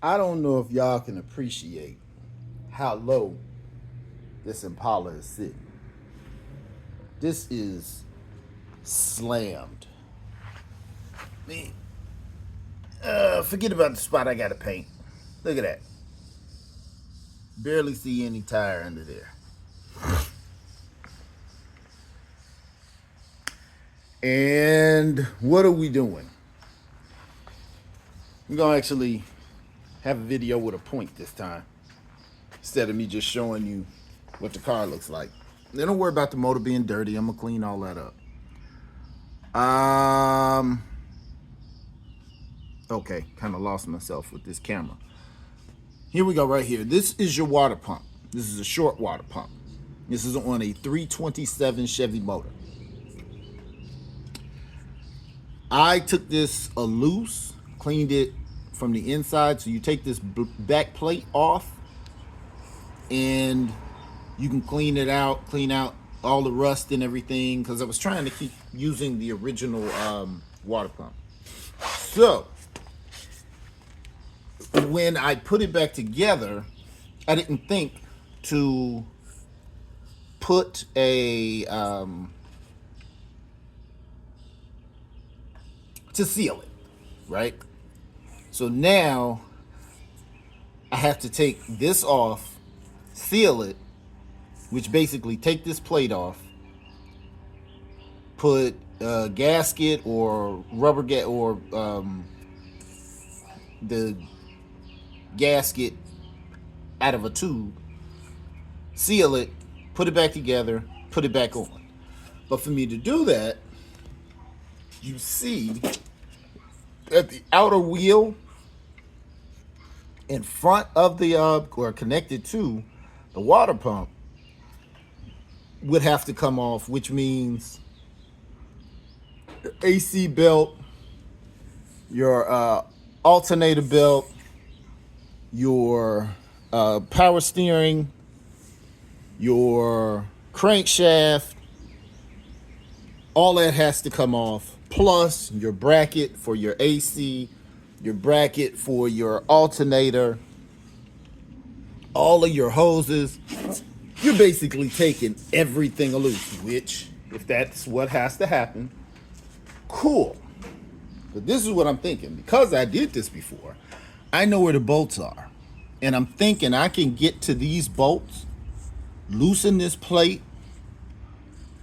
I don't know if y'all can appreciate how low this Impala is sitting. This is slammed. Man, forget about the spot I gotta paint. Look at that. Barely see any tire under there. And what are we doing? We're gonna actually have a video with a point this time, instead of me just showing you what the car looks like. Then don't worry about the motor being dirty. I'm gonna clean all that up. Okay, kind of lost myself with this camera. Here we go right here. This is your water pump. This is a short water pump. This is on a 327 Chevy motor. I took this loose, cleaned it from the inside. So you take this back plate off and you can clean it out, clean out all the rust and everything, because I was trying to keep using the original water pump. So when I put it back together, I didn't think to put a to seal it, right? So now I have to take this off, seal it, which basically take this plate off, put a gasket or rubber or the gasket out of a tube, seal it, put it back together, put it back on. But for me to do that, you see that the outer wheel in front of the or connected to the water pump would have to come off, which means the AC belt, your alternator belt, your power steering, your crankshaft, all that has to come off, plus your bracket for your AC, your bracket for your alternator, all of your hoses. You're basically taking everything loose, which, if that's what has to happen, cool. But this is what I'm thinking. Because I did this before, I know where the bolts are. And I'm thinking I can get to these bolts, loosen this plate,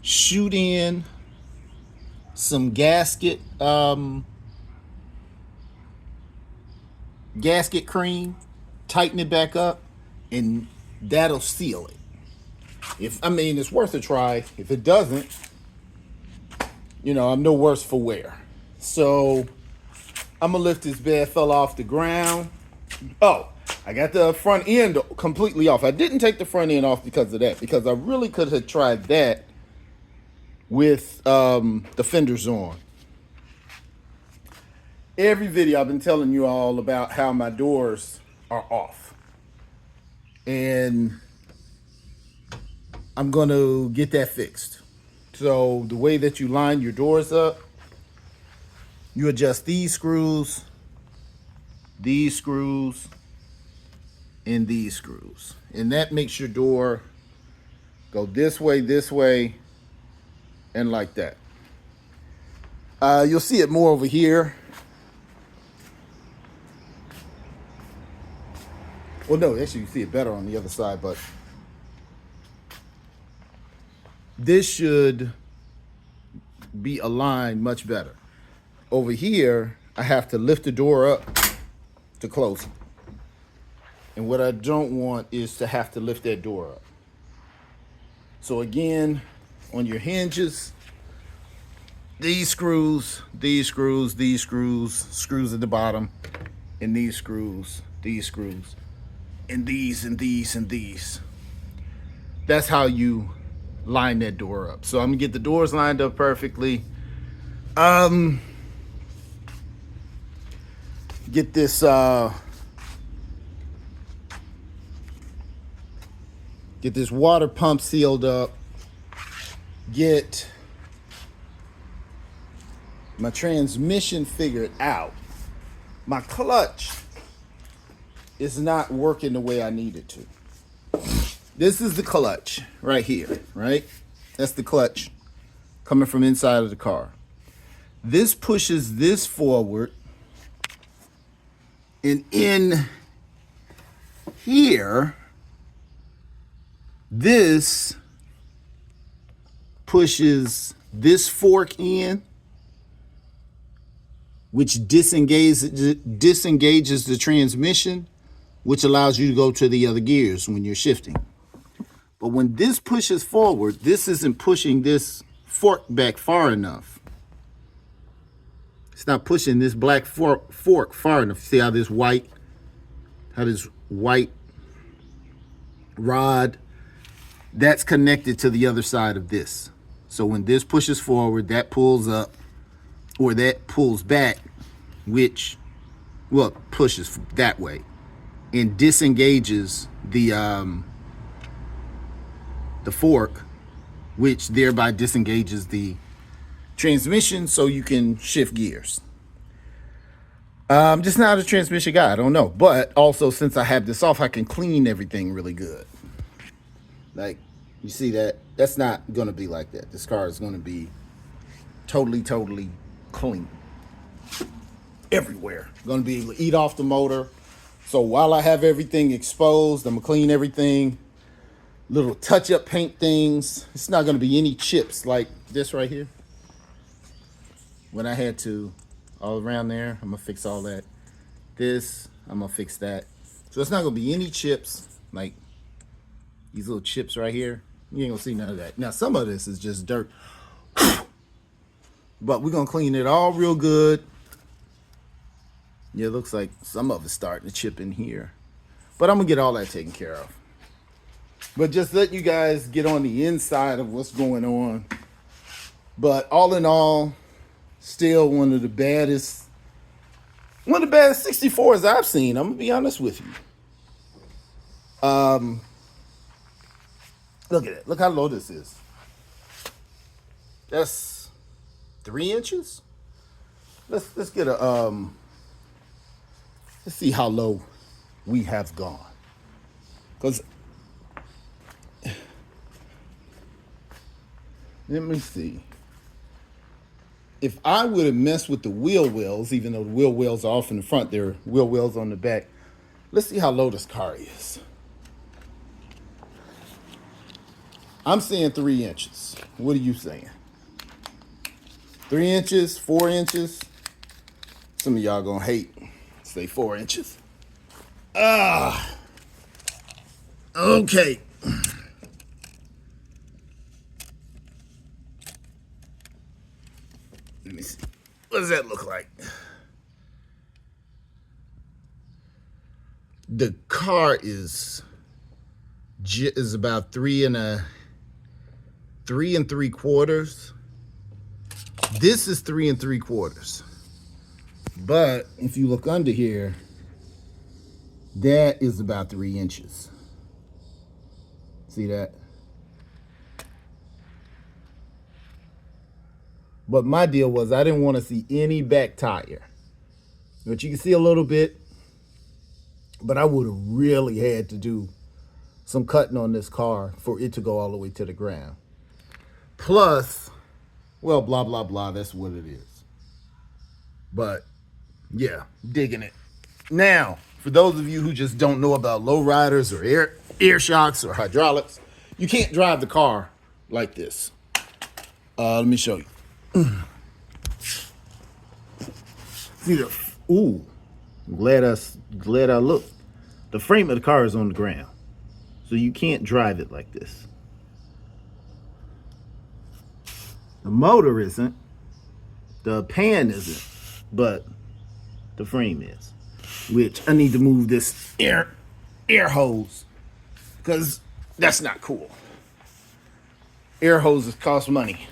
shoot in some gasket cream, tighten it back up, and that'll seal it. It's worth a try. If it doesn't, I'm no worse for wear. So I'm gonna lift this bad fella off the ground. Oh, I got the front end completely off. I didn't take the front end off because of that, because I really could have tried that with the fenders on. Every video I've been telling you all about how my doors are off. And I'm going to get that fixed. So the way that you line your doors up, you adjust these screws, and these screws. And that makes your door go this way, and like that. You'll see it more over here. Well, no, actually you see it better on the other side, but this should be aligned much better. Over here, I have to lift the door up to close it. And what I don't want is to have to lift that door up. So again, on your hinges, these screws, screws at the bottom, and these screws, and these. That's how you line that door up. So I'm gonna get the doors lined up perfectly. Get this water pump sealed up. Get my transmission figured out. My clutch is not working the way I need it to. This is the clutch right here, right? That's the clutch coming from inside of the car. This pushes this forward, and in here, this pushes this fork in, which disengages the transmission, which allows you to go to the other gears when you're shifting. But when this pushes forward, this isn't pushing this fork back far enough. It's not pushing this black fork far enough. See how this white rod, that's connected to the other side of this. So when this pushes forward, that pulls up, or that pulls back, which, well, pushes that way and disengages the fork, which thereby disengages the transmission so you can shift gears. I'm just not a transmission guy. I don't know. But also, since I have this off, I can clean everything really good. Like, you see that? That's not going to be like that. This car is going to be totally clean. Everywhere. Going to be able to eat off the motor. So while I have everything exposed, I'm going to clean everything. Little touch-up paint things. It's not going to be any chips like this right here. When I had to, all around there, I'm going to fix all that. This, I'm going to fix that. So it's not going to be any chips, like these little chips right here. You ain't going to see none of that. Now, some of this is just dirt. But we're going to clean it all real good. Yeah, it looks like some of it's starting to chip in here. But I'm going to get all that taken care of. But just let you guys get on the inside of what's going on. But all in all, still one of the baddest 64s I've seen. I'm gonna be honest with you. Look at it. Look how low this is. That's 3 inches. Let's get a let's see how low we have gone. Because let me see. If I would have messed with the wheel wells, even though the wheel wells are off in the front, there are wheel wells on the back. Let's see how low this car is. I'm saying 3 inches. What are you saying? 3 inches, 4 inches? Some of y'all gonna hate. Say 4 inches. Okay. Let me see. What does that look like? The car is about 3 3/4. This is 3 3/4. But if you look under here, that is about 3 inches. See that? But my deal was I didn't want to see any back tire. But you can see a little bit. But I would have really had to do some cutting on this car for it to go all the way to the ground. Plus, well, blah, blah, blah. That's what it is. But, yeah, digging it. Now, for those of you who just don't know about lowriders or air shocks or hydraulics, you can't drive the car like this. Let me show you. See the, ooh, glad I looked. The frame of the car is on the ground, so you can't drive it like this. The motor isn't, the pan isn't, but the frame is. Which I need to move this air hose, because that's not cool. Air hoses cost money.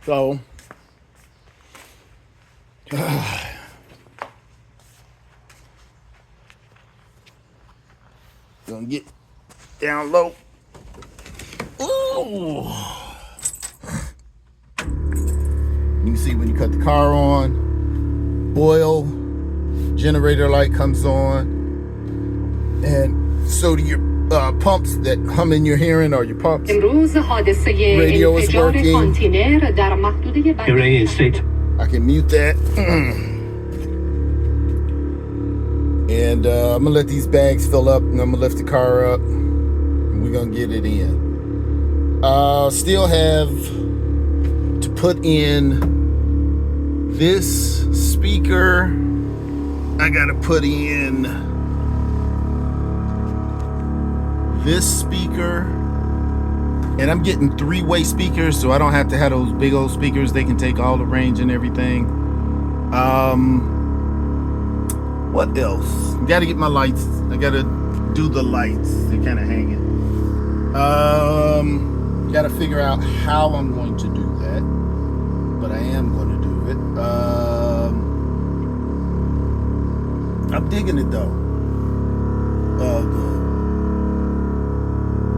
So, gonna get down low. Ooh. You can see when you cut the car on, oil generator light comes on, and so do your pumps that hum in your hearing, or your pumps. Radio is working. I can mute that. And I'm gonna let these bags fill up, and I'm gonna lift the car up, and we're gonna get it in. Still have to put in this speaker. I gotta put in this speaker, and I'm getting 3-way speakers, so I don't have to have those big old speakers. They can take all the range and everything. What else? Gotta get my lights. I gotta do the lights. They're kind of hanging. Gotta figure out how I'm going to do that, but I am going to do it. I'm digging it though.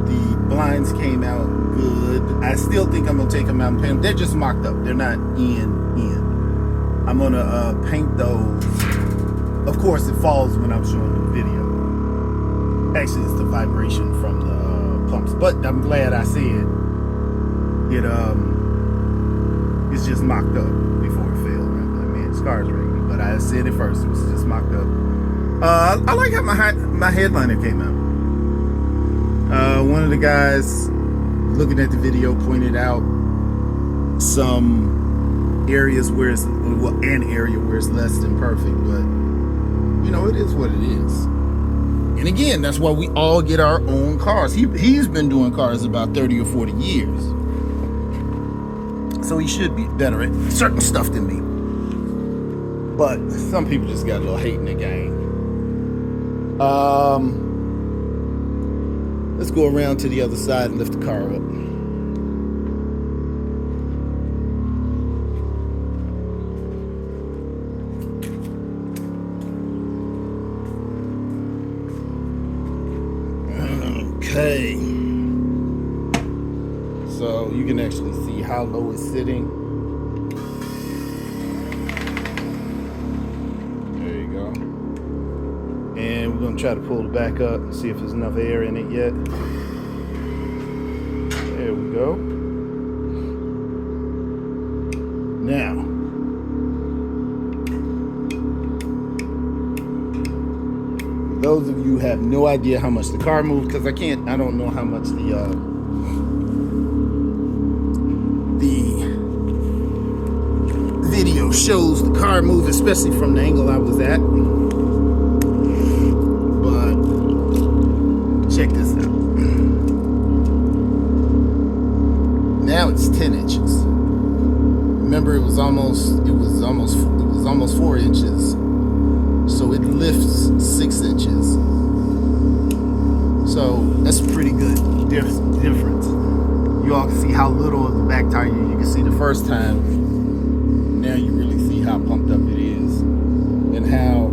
The blinds came out good. I still think I'm gonna take them out and paint them. They're just mocked up. They're not in. I'm gonna paint those. Of course, it falls when I'm showing the video. Actually, it's the vibration from the pumps. But I'm glad I said it. It's just mocked up before it failed. I mean, the car's ready, but I said it first. It was just mocked up. I like how my headliner came out. One of the guys looking at the video pointed out some areas where it's an area where it's less than perfect, but you know, it is what it is. And again, that's why we all get our own cars. He's been doing cars about 30 or 40 years, so he should be better at certain stuff than me. But some people just got a little hate in the game. Let's go around to the other side and lift the car up. Okay. So you can actually see how low it's sitting. There you go. And we're gonna try to pull it back up and see if there's enough air in it yet. There we go. Now, those of you who have no idea how much the car moves, because I don't know how much the video shows the car move, especially from the angle I was at. But check this out. Now it's 10 inches. Remember, it was almost 4 inches. So it lifts 6 inches. So that's a pretty good difference. You all can see how little of the back tire you can see the first time. Now you really see how pumped up it is, and how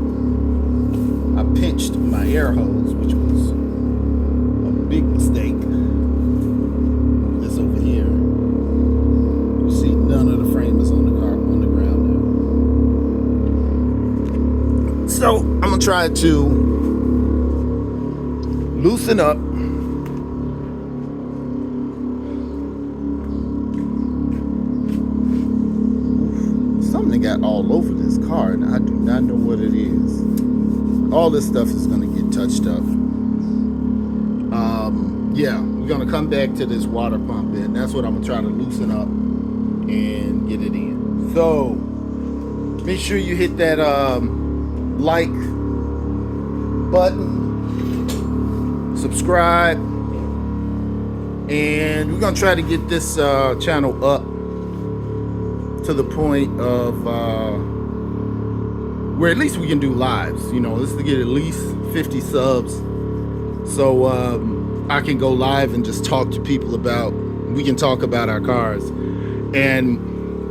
I pinched my air hose, which was a big mistake. This over here. You see none of the frame is on the ground now. So I'm gonna try to loosen up. Something got all over this car, and I do not know what it is. All this stuff is gonna get touched up. Yeah, we're gonna come back to this water pump, and that's what I'm gonna try to loosen up and get it in. So make sure you hit that like button, subscribe, and we're gonna try to get this channel up to the point of where at least we can do lives. You know, let's get at least 50 subs, so I can go live and just talk to people we can talk about our cars. And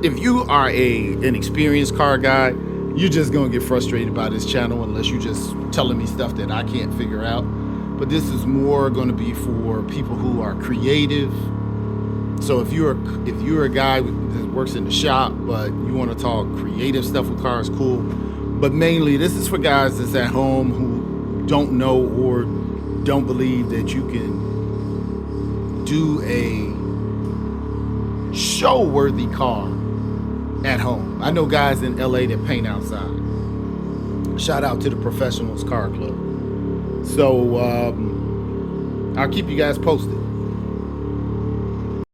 if you are an experienced car guy, you're just gonna get frustrated by this channel unless you're just telling me stuff that I can't figure out. But this is more gonna be for people who are creative. So if you're a guy that works in the shop, but you want to talk creative stuff with cars, cool. But mainly, this is for guys that's at home who don't know or don't believe that you can do a show-worthy car at home. I know guys in LA that paint outside. Shout out to the Professionals Car Club. So I'll keep you guys posted.